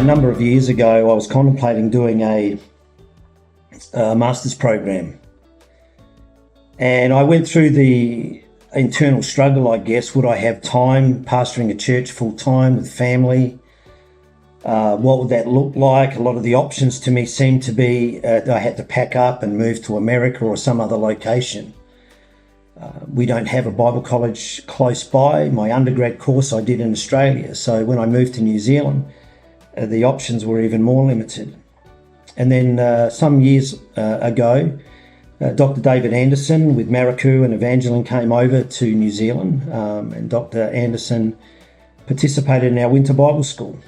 number of years ago, I was contemplating doing a master's program. And I went through the internal struggle, I guess. Would I have time pastoring a church full time with family? What would that look like? A lot of the options to me seemed to be I had to pack up and move to America or some other location. We don't have a Bible college close by. My undergrad course I did in Australia. So when I moved to New Zealand, the options were even more limited. And then some years ago, Dr. David Anderson with Mariku and Evangeline came over to New Zealand, and Dr. Anderson participated in our winter Bible school.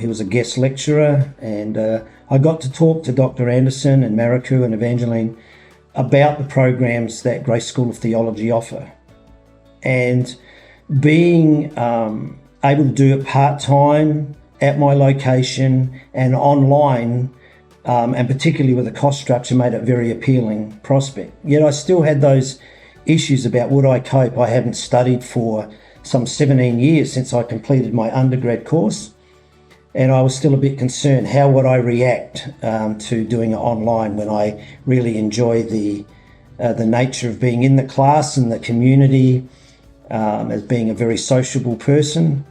He was a guest lecturer, and I got to talk to Dr. Anderson and Mariku and Evangeline about the programs that Grace School of Theology offer. And being able to do it part-time at my location and online, and particularly with the cost structure, made it a very appealing prospect. Yet I still had those issues about would I cope. I haven't studied for some 17 years since I completed my undergrad course, and I was still a bit concerned. How would I react to doing it online when I really enjoy the nature of being in the class and the community, as being a very sociable person?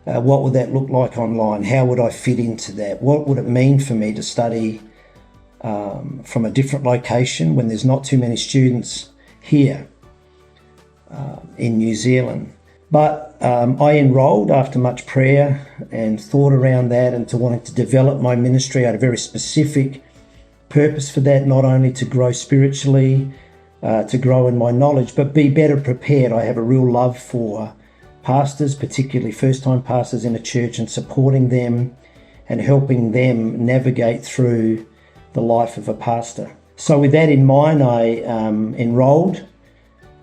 What would that look like online? How would I fit into that? What would it mean for me to study from a different location when there's not too many students here in New Zealand? But I enrolled after much prayer and thought around that, and to wanting to develop my ministry. I had a very specific purpose for that, not only to grow spiritually, to grow in my knowledge, but be better prepared. I have a real love for pastors, particularly first-time pastors in a church, and supporting them and helping them navigate through the life of a pastor. So with that in mind, I enrolled,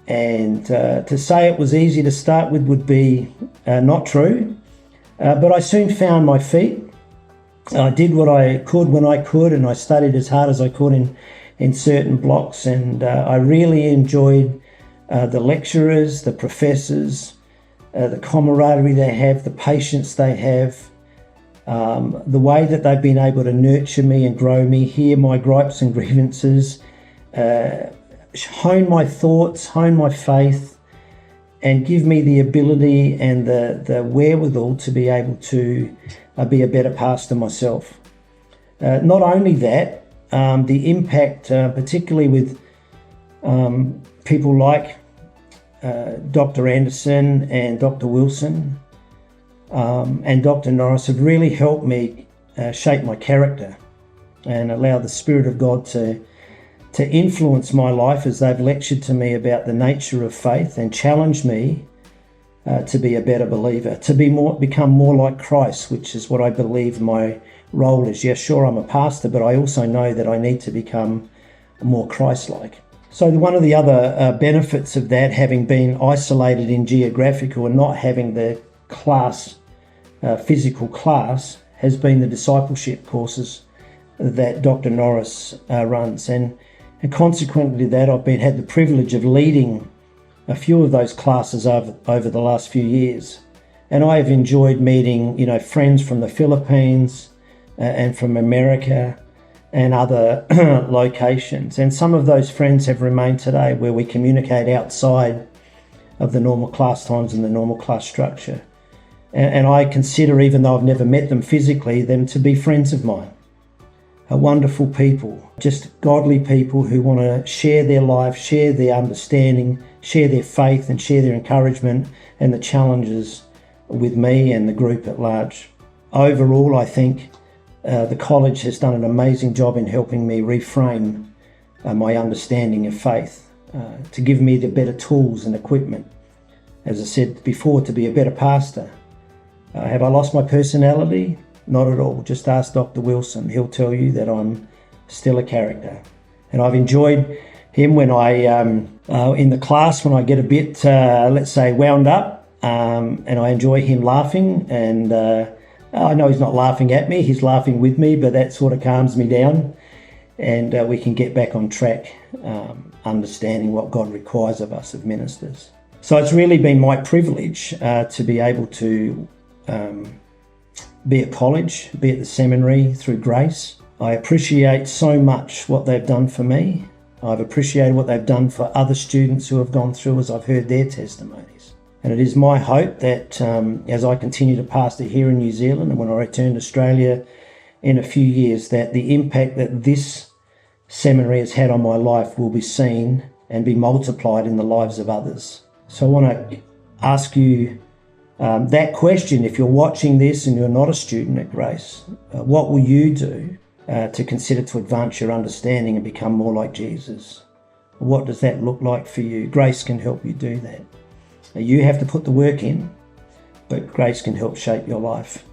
and to say it was easy to start with would be not true, but I soon found my feet. I did what I could when I could, and I studied as hard as I could in certain blocks, and I really enjoyed the lecturers, the professors, the camaraderie they have, the patience they have, the way that they've been able to nurture me and grow me, hear my gripes and grievances, hone my thoughts, hone my faith, and give me the ability and the wherewithal to be able to be a better pastor myself. Not only that, the impact, particularly with people like Dr. Anderson and Dr. Wilson and Dr. Norris, have really helped me shape my character and allow the Spirit of God to influence my life as they've lectured to me about the nature of faith and challenged me to be a better believer, to become more like Christ, which is what I believe my role is. Yes, sure, I'm a pastor, but I also know that I need to become more Christ-like. So one of the other benefits of that, having been isolated in geographical and not having the class, physical class, has been the discipleship courses that Dr. Norris runs. And consequently to that, I've had the privilege of leading a few of those classes over the last few years. And I have enjoyed meeting, friends from the Philippines and from America and other locations. And some of those friends have remained today, where we communicate outside of the normal class times and the normal class structure. And I consider, even though I've never met them physically, them to be friends of mine. Wonderful people, just godly people who want to share their life, share their understanding, share their faith, and share their encouragement and the challenges with me and the group at large. Overall, I think the college has done an amazing job in helping me reframe my understanding of faith, to give me the better tools and equipment, as I said before, to be a better pastor. Have I lost my personality? Not at all. Just ask Dr. Wilson. He'll tell you that I'm still a character. And I've enjoyed him when in the class, when I get a bit, let's say, wound up, and I enjoy him laughing. And I know he's not laughing at me, he's laughing with me, but that sort of calms me down. And we can get back on track, understanding what God requires of us, of ministers. So it's really been my privilege to be able to be at college, be at the seminary, through Grace. I appreciate so much what they've done for me. I've appreciated what they've done for other students who have gone through as I've heard their testimonies. And it is my hope that as I continue to pastor here in New Zealand and when I return to Australia in a few years, that the impact that this seminary has had on my life will be seen and be multiplied in the lives of others. So I want to ask you that question. If you're watching this and you're not a student at Grace, what will you do to consider to advance your understanding and become more like Jesus? What does that look like for you? Grace can help you do that. You have to put the work in, but Grace can help shape your life.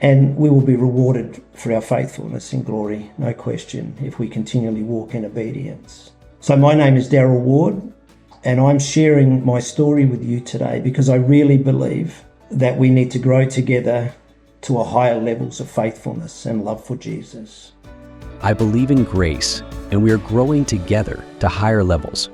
And we will be rewarded for our faithfulness in glory, no question, if we continually walk in obedience. So my name is Daryl Ward, and I'm sharing my story with you today because I really believe that we need to grow together to a higher levels of faithfulness and love for Jesus. I believe in grace, and we are growing together to higher levels.